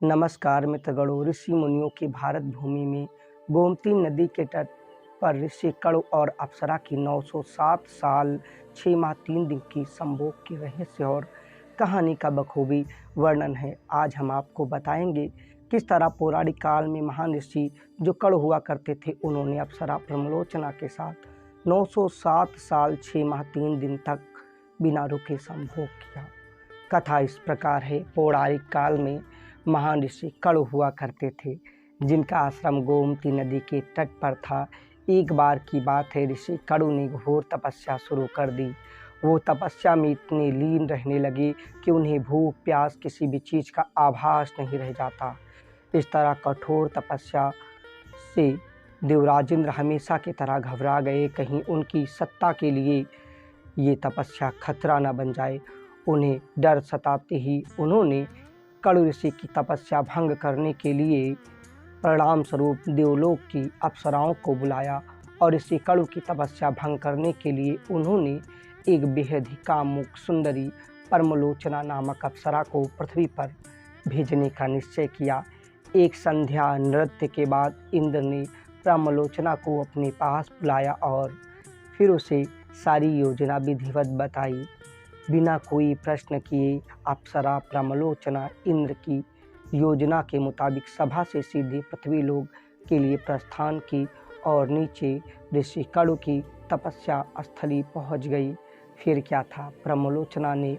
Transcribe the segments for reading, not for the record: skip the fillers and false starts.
नमस्कार मित्रगणों। ऋषि मुनियों की भारत भूमि में गोमती नदी के तट पर ऋषि कणु और अप्सरा की 907 साल 6 माह 3 दिन की संभोग के रहस्य और कहानी का बखूबी वर्णन है। आज हम आपको बताएंगे किस तरह पौराणिक काल में महान ऋषि जो कणु हुआ करते थे, उन्होंने अप्सरा प्रमलोचना के साथ 907 साल 6 माह 3 दिन तक बिना रुके संभोग किया। कथा इस प्रकार है। पौराणिक काल में महान ऋषि कणु हुआ करते थे, जिनका आश्रम गोमती नदी के तट पर था। एक बार की बात है, ऋषि कणु ने घोर तपस्या शुरू कर दी। वो तपस्या में इतने लीन रहने लगे कि उन्हें भूख प्यास किसी भी चीज़ का आभास नहीं रह जाता। इस तरह कठोर तपस्या से देवराज इंद्र हमेशा की तरह घबरा गए, कहीं उनकी सत्ता के लिए ये तपस्या खतरा न बन जाए। उन्हें डर सताते ही उन्होंने कणु ऋषि की तपस्या भंग करने के लिए परिणाम स्वरूप देवलोक की अप्सराओं को बुलाया और ऋषि कणु की तपस्या भंग करने के लिए उन्होंने एक बेहद ही कामुक सुंदरी परमलोचना नामक अप्सरा को पृथ्वी पर भेजने का निश्चय किया। एक संध्या नृत्य के बाद इंद्र ने परमलोचना को अपने पास बुलाया और फिर उसे सारी योजना विधिवत बताई। बिना कोई प्रश्न किए अप्सरा प्रमलोचना इंद्र की योजना के मुताबिक सभा से सीधे पृथ्वी लोक के लिए प्रस्थान की और नीचे ऋषि कणु की तपस्या स्थली पहुंच गई। फिर क्या था, प्रमलोचना ने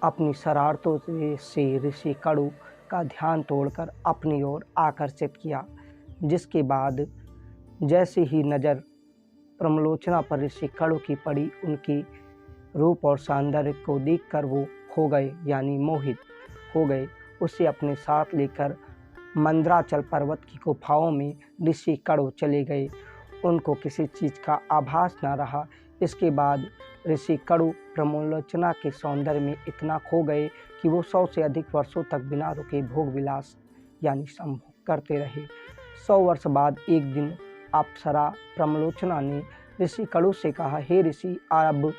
अपनी शरारतों से ऋषि कणु का ध्यान तोड़कर अपनी ओर आकर्षित किया, जिसके बाद जैसे ही नज़र प्रमलोचना पर ऋषि कणु की पड़ी, उनकी रूप और सौंदर्य को देखकर वो खो गए, यानी मोहित हो गए। उसे अपने साथ लेकर मंदराचल पर्वत की गुफाओं में ऋषि कणु चले गए। उनको किसी चीज़ का आभास न रहा। इसके बाद ऋषि कणु प्रमलोचना के सौंदर्य में इतना खो गए कि वो 100 से अधिक वर्षों तक बिना रुके भोग विलास यानी संभोग करते रहे। 100 वर्ष बाद एक दिन अप्सरा प्रमलोचना ने ऋषि कणु से कहा, हे ऋषि, अब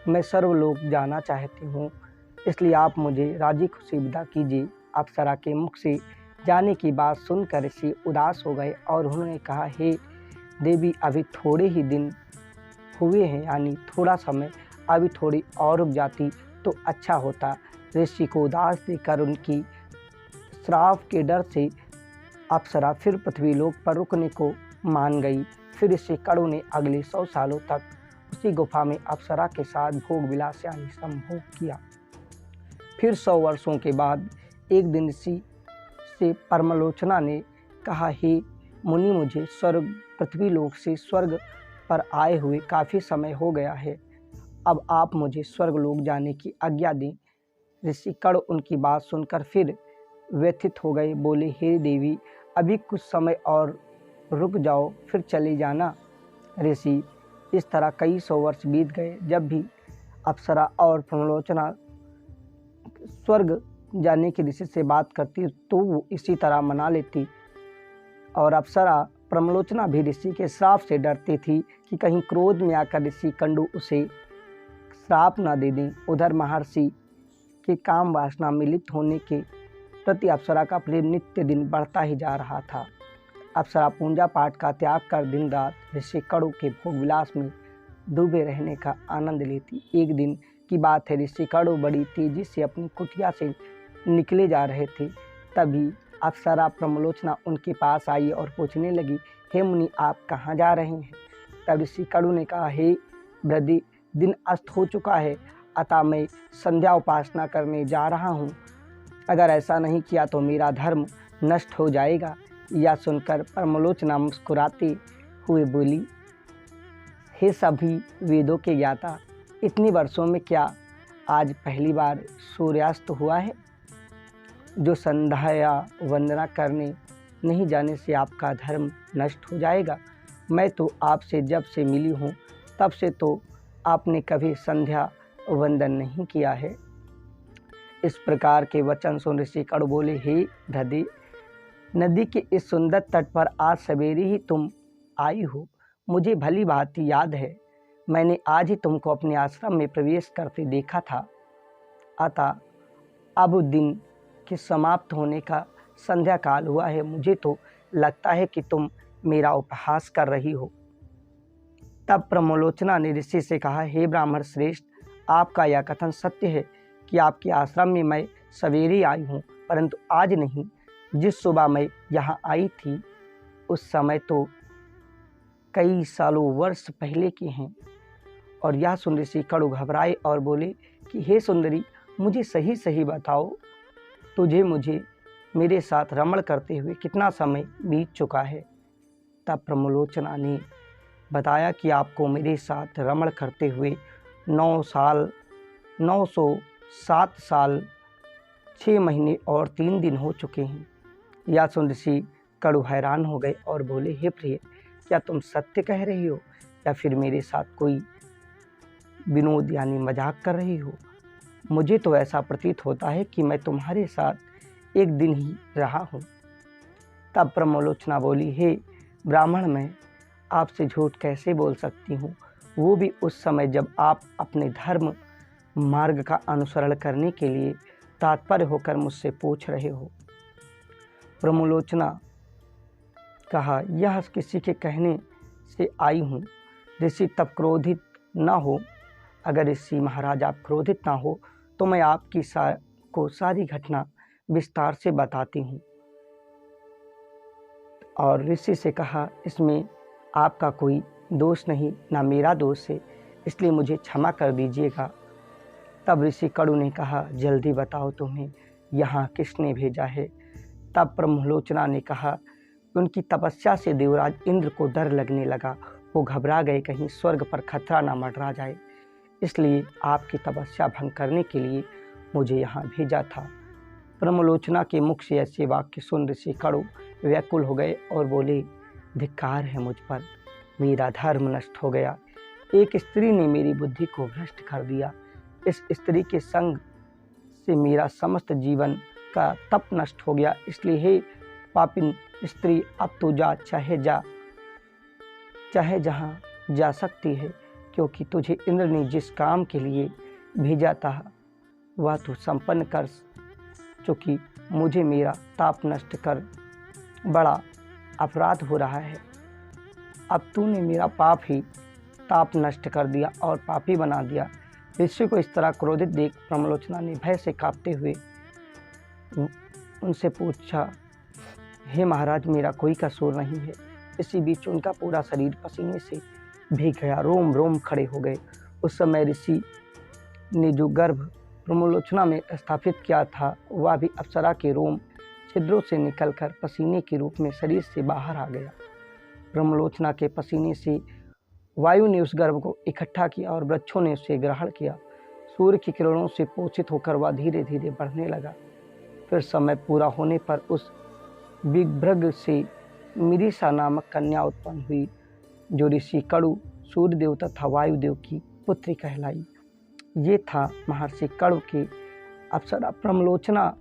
मैं सर्वलोक जाना चाहती हूँ, इसलिए आप मुझे राजी खुशी विदा कीजिए। अप्सरा के मुख से जाने की बात सुनकर ऋषि उदास हो गए और उन्होंने कहा, हे देवी, अभी थोड़े ही दिन हुए हैं, यानी थोड़ा समय, अभी थोड़ी और रुक जाती तो अच्छा होता। ऋषि को उदास देखकर उनकी श्राप के डर से अप्सरा फिर पृथ्वीलोक पर रुकने को मान गई। फिर ऋषि कणु ने अगले 100 सालों तक उसी गुफा में अप्सरा के साथ भोग विलास यानी संभोग किया। फिर 100 वर्षों के बाद एक दिन ऋषि से परमलोचना ने कहा, हे मुनि, मुझे स्वर्ग पृथ्वीलोक से स्वर्ग पर आए हुए काफ़ी समय हो गया है, अब आप मुझे स्वर्गलोक जाने की आज्ञा दें। ऋषि कणु उनकी बात सुनकर फिर व्यथित हो गए, बोले, हे देवी, अभी कुछ समय और रुक जाओ, फिर चले जाना। ऋषि इस तरह कई 100 वर्ष बीत गए। जब भी अप्सरा और प्रमलोचना स्वर्ग जाने की ऋषि से बात करती तो वो इसी तरह मना लेती, और अप्सरा प्रमलोचना भी ऋषि के श्राप से डरती थी कि कहीं क्रोध में आकर ऋषि कणु उसे श्राप न दे दें। उधर महर्षि के काम वासना में लिप्त होने के प्रति अप्सरा का प्रेम नित्य दिन बढ़ता ही जा रहा था। अप्सरा पूजा पाठ का त्याग कर दिन रात ऋषि कणु के भोग विलास में डूबे रहने का आनंद लेती। एक दिन की बात है, ऋषि कणु बड़ी तेजी से अपनी कुटिया से निकले जा रहे थे। तभी अप्सरा प्रमलोचना उनके पास आई और पूछने लगी, हे मुनि, आप कहाँ जा रहे हैं? तब ऋषि कणु ने कहा, हे वृद्धि, दिन अस्त हो चुका है, अतः मैं संध्या उपासना करने जा रहा हूँ। अगर ऐसा नहीं किया तो मेरा धर्म नष्ट हो जाएगा। यह सुनकर परमलोचना मुस्कुराते हुए बोली, हे सभी वेदों के ज्ञाता, इतने वर्षों में क्या आज पहली बार सूर्यास्त हुआ है? जो संध्या या वंदना करने नहीं जाने से आपका धर्म नष्ट हो जाएगा। मैं तो आपसे जब से मिली हूँ तब से तो आपने कभी संध्या वंदन नहीं किया है। इस प्रकार के वचन सुन ऋषि कणु बोले, हे वृद्धि, नदी के इस सुंदर तट पर आज सवेरे ही तुम आई हो, मुझे भली भांति याद है। मैंने आज ही तुमको अपने आश्रम में प्रवेश करते देखा था। अतः अब दिन के समाप्त होने का संध्या काल हुआ है, मुझे तो लगता है कि तुम मेरा उपहास कर रही हो। तब प्रमलोचना ने ऋषि से कहा, हे ब्राह्मण श्रेष्ठ, आपका यह कथन सत्य है कि आपके आश्रम में मैं सवेरे आई हूँ, परंतु आज नहीं। जिस सुबह मैं यहाँ आई थी उस समय तो कई सालों वर्ष पहले के हैं। और यह सुन ऋषि कड़ु घबराए और बोले कि हे सुंदरी, मुझे सही सही बताओ, तुझे मुझे मेरे साथ रमण करते हुए कितना समय बीत चुका है। तब प्रमलोचना ने बताया कि आपको मेरे साथ रमण करते हुए 907 साल 6 महीने और 3 दिन हो चुके हैं। यह सुन ऋषि कड़ु हैरान हो गए और बोले, हे प्रिय, क्या तुम सत्य कह रही हो या फिर मेरे साथ कोई विनोद यानी मजाक कर रही हो? मुझे तो ऐसा प्रतीत होता है कि मैं तुम्हारे साथ एक दिन ही रहा हूँ। तब प्रमलोचना बोली, हे ब्राह्मण, मैं आपसे झूठ कैसे बोल सकती हूँ, वो भी उस समय जब आप अपने धर्म मार्ग का अनुसरण करने के लिए तात्पर्य होकर मुझसे पूछ रहे हो। प्रमलोचना कहा, यह किसी के कहने से आई हूँ। ऋषि तब क्रोधित न हो। अगर ऋषि महाराज आप क्रोधित ना हो तो मैं आपकी सारी घटना विस्तार से बताती हूँ। और ऋषि से कहा, इसमें आपका कोई दोष नहीं, ना मेरा दोष है, इसलिए मुझे क्षमा कर दीजिएगा। तब ऋषि कड़ु ने कहा, जल्दी बताओ, तुम्हें यहाँ किसने भेजा है? तब प्रमलोचना ने कहा, उनकी तपस्या से देवराज इंद्र को डर लगने लगा। वो घबरा गए कहीं स्वर्ग पर खतरा ना मंडरा जाए, इसलिए आपकी तपस्या भंग करने के लिए मुझे यहाँ भेजा था। प्रमलोचना के मुख से ऐसे वाक्य सुन ऋषि कड़ु व्याकुल हो गए और बोले, धिक्कार है मुझ पर, मेरा धर्म नष्ट हो गया। एक स्त्री ने मेरी बुद्धि को भ्रष्ट कर दिया। इस स्त्री के संग से मेरा समस्त जीवन का तप नष्ट हो गया। इसलिए हे पापिन स्त्री, अब तो जा, चाहे जहाँ जा सकती है, क्योंकि तुझे इंद्र ने जिस काम के लिए भेजा था वह तू संपन्न कर चुकी। मुझे मेरा ताप नष्ट कर बड़ा अपराध हो रहा है। अब तूने मेरा पाप ही ताप नष्ट कर दिया और पापी बना दिया। ऋषि को इस तरह क्रोधित देख प्रमलोचना ने भय से कांपते हुए उनसे पूछा, हे महाराज, मेरा कोई कसूर नहीं है। इसी बीच उनका पूरा शरीर पसीने से भीग गया, रोम रोम खड़े हो गए। उस समय ऋषि ने जो गर्भ प्रमलोचना में स्थापित किया था वह भी अप्सरा के रोम छिद्रों से निकलकर पसीने के रूप में शरीर से बाहर आ गया। प्रमलोचना के पसीने से वायु ने उस गर्भ को इकट्ठा किया और वृक्षों ने उसे ग्रहण किया। सूर्य की किरणों से पोषित होकर वह धीरे धीरे बढ़ने लगा। फिर समय पूरा होने पर उस विभ्रग से मिरिसा नामक कन्या उत्पन्न हुई, जो ऋषि कड़ु, सूर्यदेव तथा वायुदेव की पुत्री कहलाई। ये था महर्षि कड़ु के अप्सरा प्रमलोचना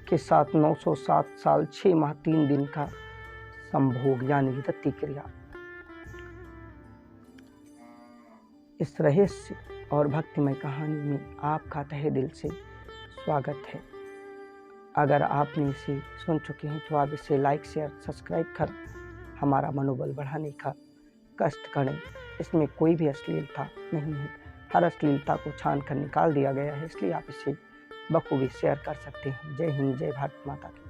के साथ 907 साल 6 माह 3 दिन का संभोग यानी रति क्रिया। इस रहस्य और भक्तिमय कहानी में आपका तहे दिल से स्वागत है। अगर आपने इसे सुन चुके हैं तो आप इसे लाइक, शेयर, सब्सक्राइब कर हमारा मनोबल बढ़ाने का कष्ट करें। इसमें कोई भी अश्लीलता नहीं है, हर अश्लीलता को छान कर निकाल दिया गया है, इसलिए आप इसे बखूबी शेयर कर सकते हैं। जय हिंद, जय भारत माता की।